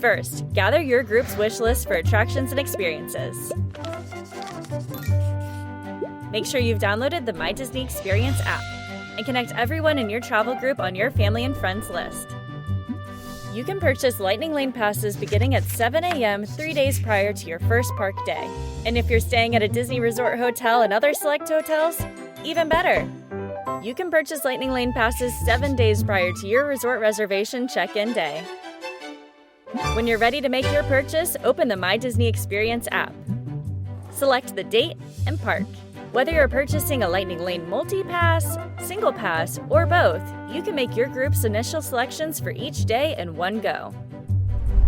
First, gather your group's wish list for attractions and experiences. Make sure you've downloaded the My Disney Experience app and connect everyone in your travel group on your family and friends list. You can purchase Lightning Lane passes beginning at 7 a.m. 3 days prior to your first park day. And if you're staying at a Disney Resort hotel and other select hotels, even better. You can purchase Lightning Lane passes 7 days prior to your resort reservation check-in day. When you're ready to make your purchase, open the My Disney Experience app. Select the date and park. Whether you're purchasing a Lightning Lane multi-pass, single pass, or both, you can make your group's initial selections for each day in one go.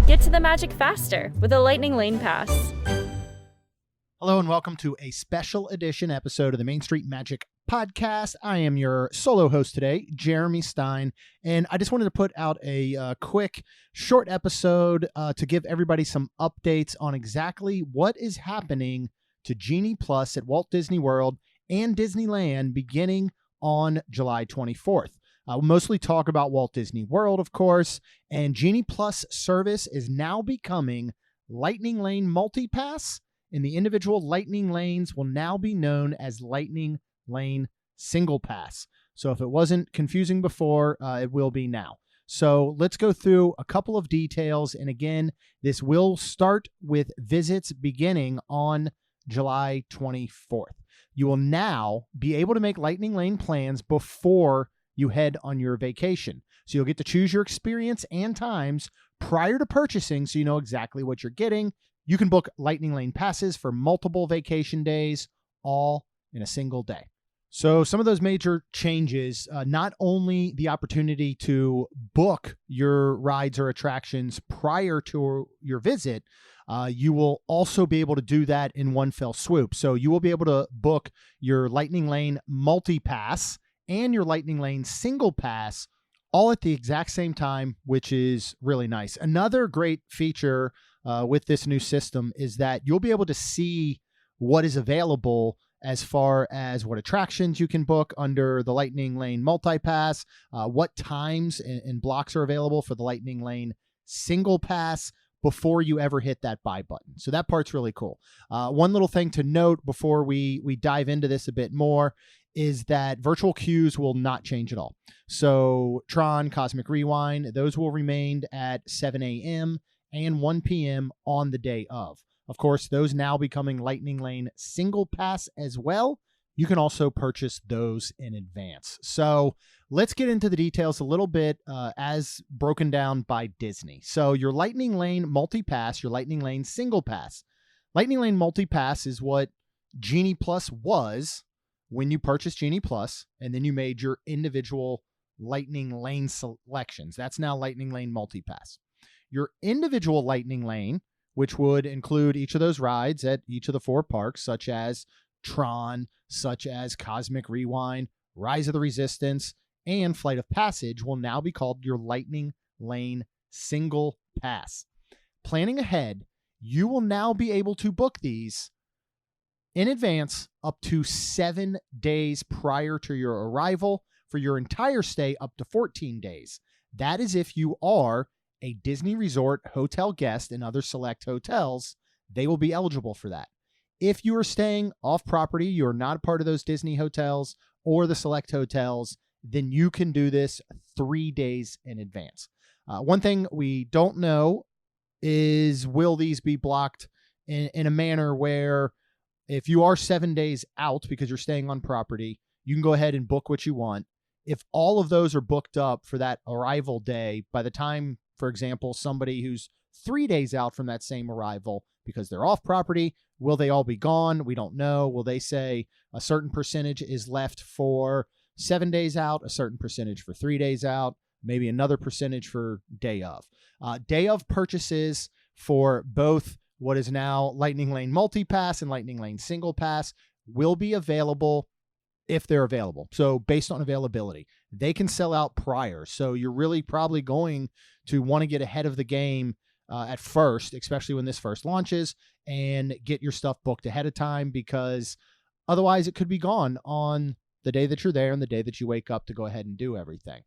Get to the magic faster with a Lightning Lane pass. Hello and welcome to a special edition episode of the Main Street Magic Podcast. I am your solo host today, Jeremy Stein, and I just wanted to put out a quick, short episode to give everybody some updates on exactly what is happening to Genie Plus at Walt Disney World and Disneyland beginning on July 24th. We'll mostly talk about Walt Disney World, of course, and Genie Plus service is now becoming Lightning Lane Multi-Pass, and the individual Lightning Lanes will now be known as Lightning Lane Single Pass. So if it wasn't confusing before, it will be now. So let's go through a couple of details, and again, this will start with visits beginning on July 24th. You will now be able to make Lightning Lane plans before you head on your vacation. So you'll get to choose your experience and times prior to purchasing so you know exactly what you're getting. You can book Lightning Lane passes for multiple vacation days, all in a single day. So some of those major changes, not only the opportunity to book your rides or attractions prior to your visit, you will also be able to do that in one fell swoop. So you will be able to book your Lightning Lane multi-pass and your Lightning Lane single pass all at the exact same time, which is really nice. Another great feature with this new system is that you'll be able to see what is available as far as what attractions you can book under the Lightning Lane multi-pass, what times and blocks are available for the Lightning Lane single pass before you ever hit that buy button. So that part's really cool. One little thing to note before we dive into this a bit more is that virtual queues will not change at all. So Tron, Cosmic Rewind, those will remain at 7 a.m. and 1 p.m. on the day of. Of course, those now becoming Lightning Lane single pass as well. You can also purchase those in advance. So let's get into the details a little bit as broken down by Disney. So your Lightning Lane multi-pass, your Lightning Lane single pass. Lightning Lane multi-pass is what Genie Plus was when you purchased Genie Plus, and then you made your individual Lightning Lane selections. That's now Lightning Lane multi-pass. Your individual Lightning Lane, which would include each of those rides at each of the 4 parks, such as Tron, such as Cosmic Rewind, Rise of the Resistance, and Flight of Passage, will now be called your Lightning Lane Single Pass. Planning ahead, you will now be able to book these in advance up to 7 days prior to your arrival for your entire stay up to 14 days. That is if you are a Disney Resort hotel guest in other select hotels, they will be eligible for that. If you are staying off property, you're not part of those Disney hotels or the select hotels, then you can do this 3 days in advance. One thing we don't know is, will these be blocked in a manner where if you are 7 days out because you're staying on property, you can go ahead and book what you want. If all of those are booked up for that arrival day, by the time, for example, somebody who's 3 days out from that same arrival because they're off property, will they all be gone? We don't know. Will they say a certain percentage is left for 7 days out, a certain percentage for 3 days out, maybe another percentage for day of? Day of purchases for both what is now Lightning Lane Multi-Pass and Lightning Lane Single Pass will be available if they're available. So based on availability, they can sell out prior. So you're really probably going to want to get ahead of the game at first, especially when this first launches, and get your stuff booked ahead of time, because otherwise it could be gone on the day that you're there and the day that you wake up to go ahead and do everything.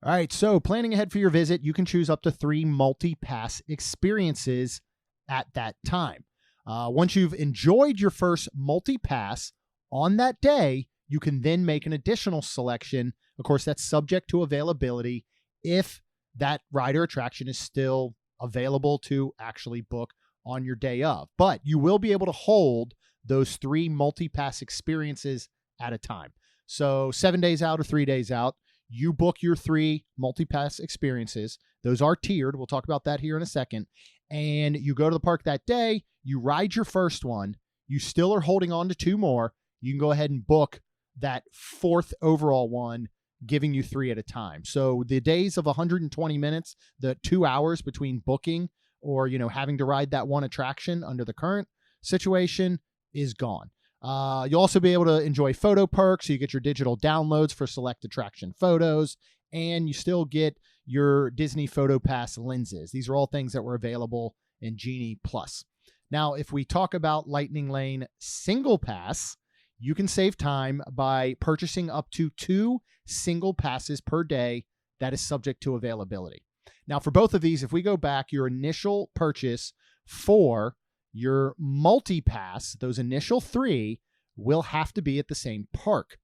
All right, so planning ahead for your visit, you can choose up to 3 multi-pass experiences at that time. Once you've enjoyed your first multi-pass on that day, you can then make an additional selection. Of course, that's subject to availability if that ride or attraction is still available to actually book on your day of. But you will be able to hold those 3 multi-pass experiences at a time. So 7 days out or 3 days out, you book your 3 multi-pass experiences. Those are tiered. We'll talk about that here in a second. And you go to the park that day, you ride your first one. You still are holding on to 2 more. You can go ahead and book that 4th overall one, giving you 3 at a time. So the days of 120 minutes, the 2 hours between booking or, having to ride that one attraction under the current situation is gone. You'll also be able to enjoy photo perks. So you get your digital downloads for select attraction photos, and you still get your Disney Photo Pass lenses. These are all things that were available in Genie Plus. Now, if we talk about Lightning Lane Single Pass, you can save time by purchasing up to 2 single passes per day. That is subject to availability. Now, for both of these, if we go back, your initial purchase for your multi-pass, those initial 3, will have to be at the same park.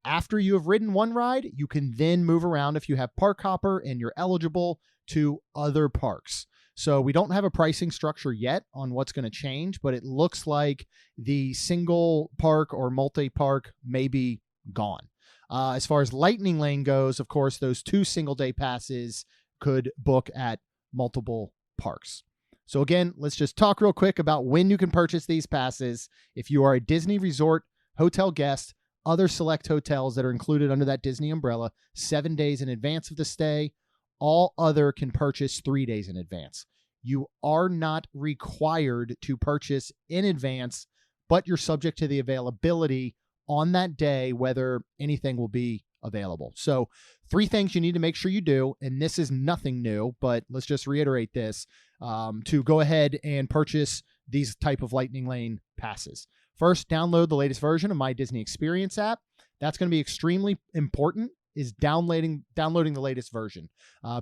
After you have ridden one ride, you can then move around if you have park hopper and you're eligible to other parks. So we don't have a pricing structure yet on what's going to change, but it looks like the single park or multi-park may be gone. As far as Lightning Lane goes, of course, those 2 single-day passes could book at multiple parks. So again, let's just talk real quick about when you can purchase these passes. If you are a Disney Resort hotel guest, other select hotels that are included under that Disney umbrella, 7 days in advance of the stay, all other can purchase 3 days in advance. You are not required to purchase in advance, but you're subject to the availability on that day, whether anything will be available. So 3 things you need to make sure you do, and this is nothing new, but let's just reiterate this, to go ahead and purchase these type of Lightning Lane passes. First, download the latest version of My Disney Experience app. That's going to be extremely important, is downloading the latest version,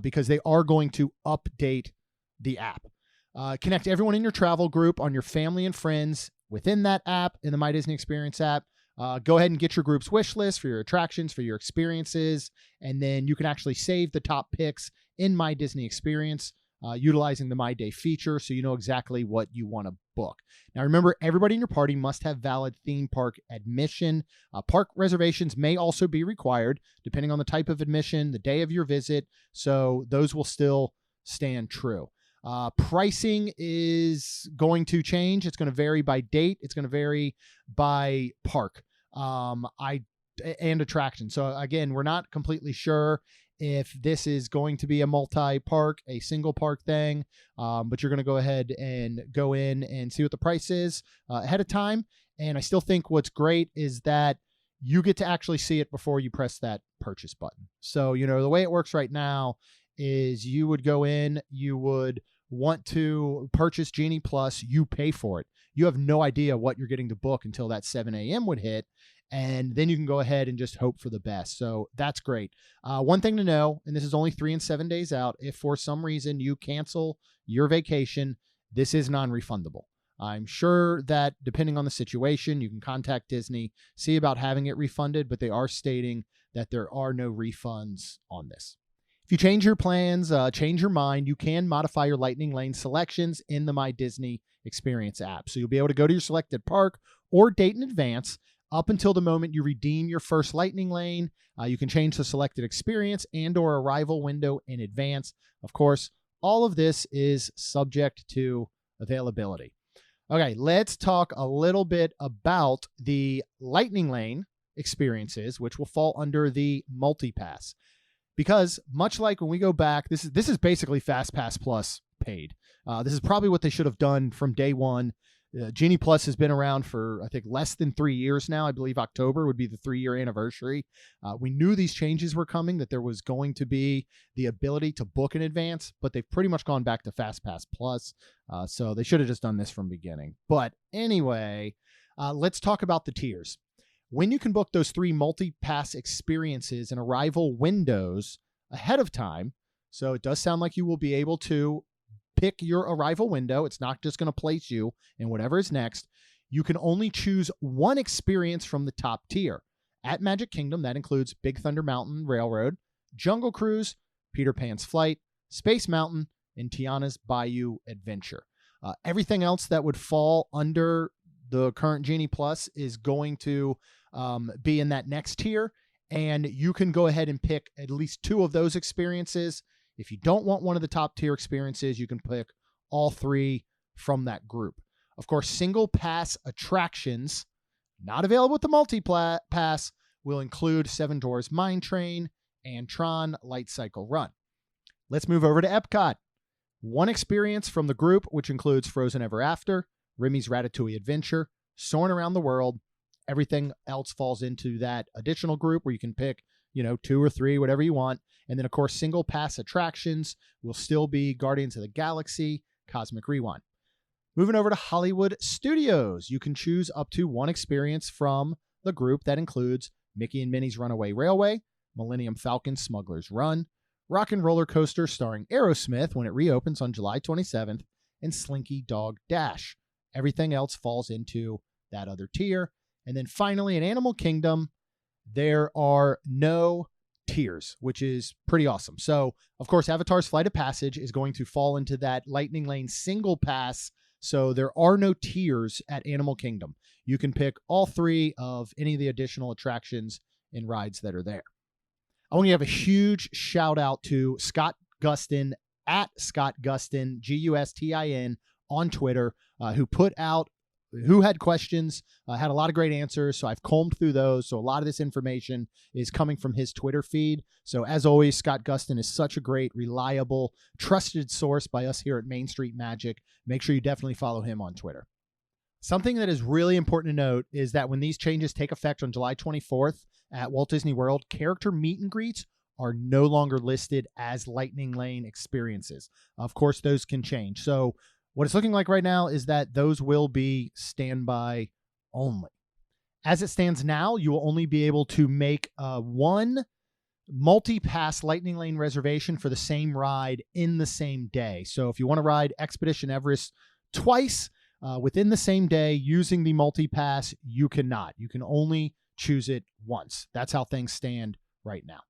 because they are going to update the app. Connect everyone in your travel group on your family and friends within that app in the My Disney Experience app. Go ahead and get your group's wish list for your attractions, for your experiences, and then you can actually save the top picks in My Disney Experience utilizing the My Day feature, so you know exactly what you want to book. Now remember, everybody in your party must have valid theme park admission. Park reservations may also be required depending on the type of admission, the day of your visit, so those will still stand true. Pricing is going to change. It's going to vary by date. It's going to vary by park and attraction. So again, we're not completely sure if this is going to be a multi-park, a single park thing, but you're going to go ahead and go in and see what the price is ahead of time. And I still think what's great is that you get to actually see it before you press that purchase button. So, the way it works right now is you would go in, you would want to purchase Genie Plus, you pay for it. You have no idea what you're getting to book until that 7 a.m. would hit, and then you can go ahead and just hope for the best. So that's great. One thing to know, and this is only 3 and 7 days out, if for some reason you cancel your vacation, this is non-refundable. I'm sure that depending on the situation, you can contact Disney, see about having it refunded, but they are stating that there are no refunds on this. If you change your plans, change your mind, you can modify your Lightning Lane selections in the My Disney Experience app. So you'll be able to go to your selected park or date in advance up until the moment you redeem your first Lightning Lane. You can change the selected experience and or arrival window in advance. Of course, all of this is subject to availability. Okay, let's talk a little bit about the Lightning Lane experiences, which will fall under the multi-pass. Because much like when we go back, this is basically FastPass Plus paid. This is probably what they should have done from day one. Genie Plus has been around for, I think, less than 3 years now. I believe October would be the 3-year anniversary. We knew these changes were coming, that there was going to be the ability to book in advance, but they've pretty much gone back to FastPass Plus. So they should have just done this from the beginning. But anyway, let's talk about the tiers. When you can book those 3 multi-pass experiences and arrival windows ahead of time. So it does sound like you will be able to pick your arrival window. It's not just going to place you in whatever is next. You can only choose one experience from the top tier. At Magic Kingdom, that includes Big Thunder Mountain Railroad, Jungle Cruise, Peter Pan's Flight, Space Mountain, and Tiana's Bayou Adventure. Everything else that would fall under the current Genie Plus is going to be in that next tier, and you can go ahead and pick at least 2 of those experiences. If you don't want one of the top tier experiences, you can pick all 3 from that group. Of course, single pass attractions, not available with the multi-pass, will include Seven Dwarfs Mine Train and Tron Light Cycle Run. Let's move over to Epcot. One experience from the group, which includes Frozen Ever After, Remy's Ratatouille Adventure, Soarin' Around the World. Everything else falls into that additional group where you can pick, 2 or 3, whatever you want. And then, of course, single pass attractions will still be Guardians of the Galaxy, Cosmic Rewind. Moving over to Hollywood Studios, you can choose up to one experience from the group that includes Mickey and Minnie's Runaway Railway, Millennium Falcon Smuggler's Run, Rock and Roller Coaster starring Aerosmith when it reopens on July 27th, and Slinky Dog Dash. Everything else falls into that other tier. And then finally, in Animal Kingdom, there are no tiers, which is pretty awesome. So, of course, Avatar's Flight of Passage is going to fall into that Lightning Lane single pass. So there are no tiers at Animal Kingdom. You can pick all 3 of any of the additional attractions and rides that are there. I want to have a huge shout out to Scott Gustin at Scott Gustin, Gustin on Twitter, who had questions, had a lot of great answers. So I've combed through those. So a lot of this information is coming from his Twitter feed. So as always, Scott Gustin is such a great, reliable, trusted source by us here at Main Street Magic. Make sure you definitely follow him on Twitter. Something that is really important to note is that when these changes take effect on July 24th at Walt Disney World, character meet and greets are no longer listed as Lightning Lane experiences. Of course, those can change. So what it's looking like right now is that those will be standby only. As it stands now, you will only be able to make one multi-pass Lightning Lane reservation for the same ride in the same day. So if you want to ride Expedition Everest twice within the same day using the multi-pass, you cannot. You can only choose it once. That's how things stand right now.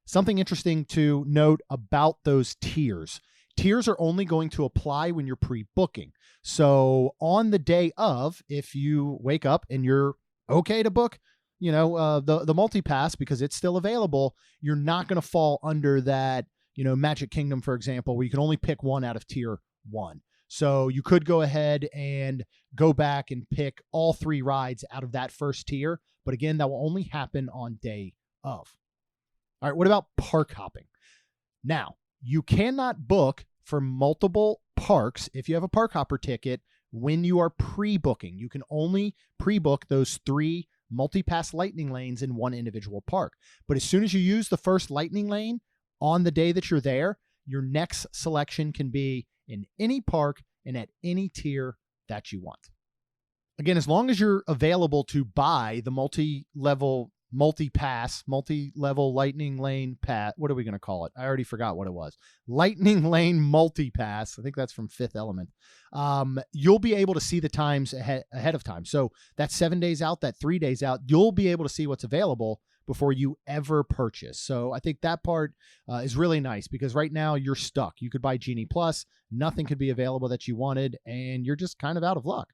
Something interesting to note about those tiers. Tiers are only going to apply when you're pre-booking. So on the day of, if you wake up and you're okay to book, the multi-pass because it's still available, you're not going to fall under that, Magic Kingdom, for example, where you can only pick one out of tier 1. So you could go ahead and go back and pick all 3 rides out of that first tier. But again, that will only happen on day of. All right, what about park hopping? Now, you cannot book for multiple parks if you have a park hopper ticket when you are pre-booking. You can only pre-book those 3 multi-pass Lightning Lanes in one individual park. But as soon as you use the first Lightning Lane on the day that you're there, your next selection can be in any park and at any tier that you want. Again, as long as you're available to buy the multi-level Lightning Lane pass. What are we going to call it? I already forgot what it was. Lightning Lane multi-pass. I think that's from Fifth Element. You'll be able to see the times ahead of time. So that's 7 days out, that 3 days out, you'll be able to see what's available before you ever purchase. So I think that part is really nice because right now you're stuck. You could buy Genie Plus. Nothing could be available that you wanted, and you're just kind of out of luck.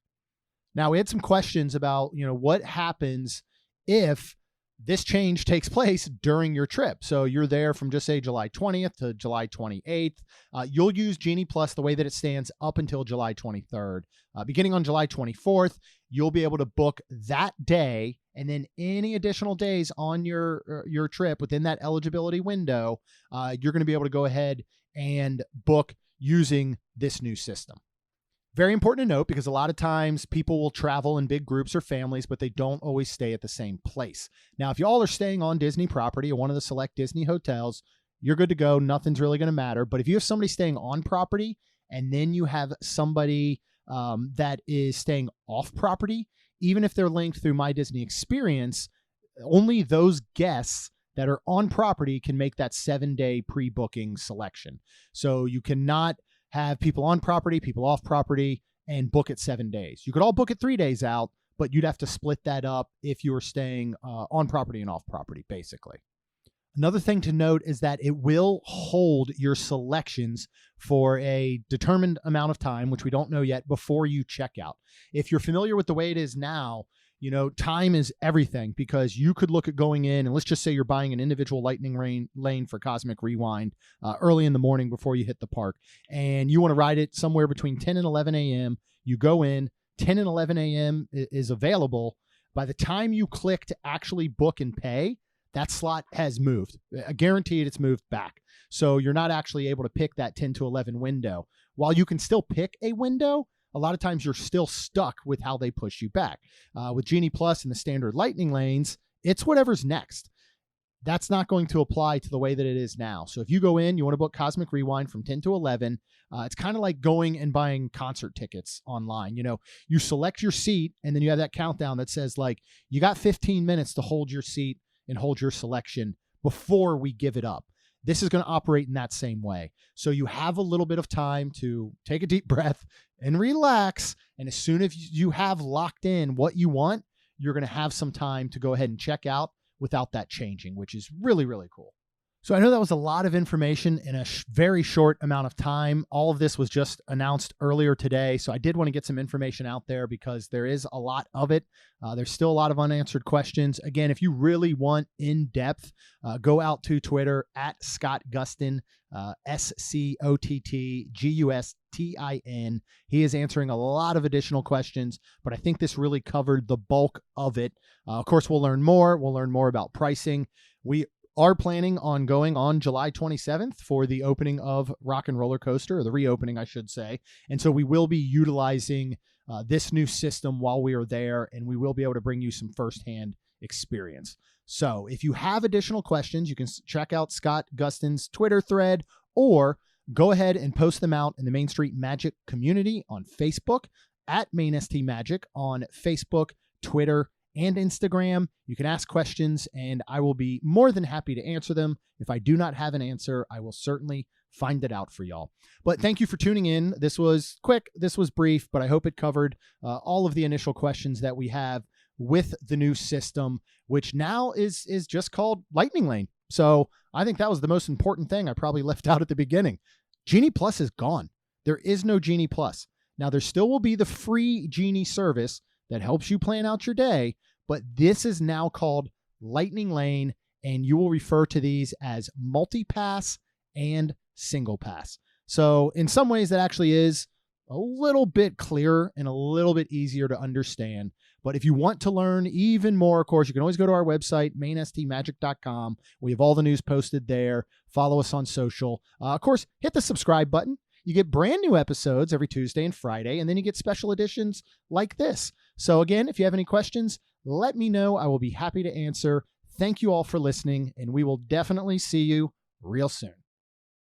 Now, we had some questions about, what happens if this change takes place during your trip. So you're there from just say July 20th to July 28th. You'll use Genie Plus the way that it stands up until July 23rd. Beginning on July 24th, you'll be able to book that day, and then any additional days on your trip within that eligibility window, you're going to be able to go ahead and book using this new system. Very important to note because a lot of times people will travel in big groups or families, but they don't always stay at the same place. Now, if y'all are staying on Disney property or one of the select Disney hotels, you're good to go. Nothing's really going to matter. But if you have somebody staying on property and then you have somebody that is staying off property, even if they're linked through My Disney Experience, only those guests that are on property can make that 7-day pre-booking selection. So you cannot have people on property, people off property, and book it 7 days. You could all book it 3 days out, but you'd have to split that up if you were staying on property and off property, basically. Another thing to note is that it will hold your selections for a determined amount of time, which we don't know yet, before you check out. If you're familiar with the way it is now, time is everything, because you could look at going in and let's just say you're buying an individual lightning lane for Cosmic Rewind early in the morning before you hit the park, and you want to ride it somewhere between 10 and 11 a.m. You go in, 10 and 11 a.m. is available. By the time you click to actually book and pay, that slot has moved. Guaranteed it's moved back. So you're not actually able to pick that 10 to 11 window. While you can still pick a window, a lot of times you're still stuck with how they push you back. With Genie Plus and the standard lightning lanes, it's whatever's next. That's not going to apply to the way that it is now. So if you go in, you want to book Cosmic Rewind from 10 to 11, it's kind of like going and buying concert tickets online. You select your seat and then you have that countdown that says you got 15 minutes to hold your seat and hold your selection before we give it up. This is going to operate in that same way. So you have a little bit of time to take a deep breath and relax. And as soon as you have locked in what you want, you're going to have some time to go ahead and check out without that changing, which is really, really cool. So I know that was a lot of information in a very short amount of time. All of this was just announced earlier today. So I did want to get some information out there because there is a lot of it. There's still a lot of unanswered questions. Again, if you really want in-depth, go out to Twitter at Scott Gustin, SCOTTGUSTIN. He is answering a lot of additional questions, but I think this really covered the bulk of it. Of course, we'll learn more. We'll learn more about pricing. We are planning on going on July 27th for the opening of Rock and Roller Coaster, or the reopening, I should say. And so we will be utilizing this new system while we are there, and we will be able to bring you some firsthand experience. So if you have additional questions, you can check out Scott Gustin's Twitter thread, or go ahead and post them out in the Main Street Magic community on Facebook, at MainST Magic on Facebook, Twitter, and Instagram. You can ask questions and I will be more than happy to answer them. If I do not have an answer, I will certainly find it out for y'all. But thank you for tuning in. This was quick, this was brief, but I hope it covered all of the initial questions that we have with the new system, which now is just called Lightning Lane. So I think that was the most important thing I probably left out at the beginning. Genie Plus is gone. There is no Genie Plus. Now there still will be the free Genie service that helps you plan out your day, but this is now called Lightning Lane, and you will refer to these as multi-pass and single pass. So in some ways that actually is a little bit clearer and a little bit easier to understand. But if you want to learn even more, of course, you can always go to our website, mainstmagic.com. We have all the news posted there. Follow us on social. Of course, hit the subscribe button. You get brand new episodes every Tuesday and Friday, and then you get special editions like this. So again, if you have any questions, let me know. I will be happy to answer. Thank you all for listening, and we will definitely see you real soon.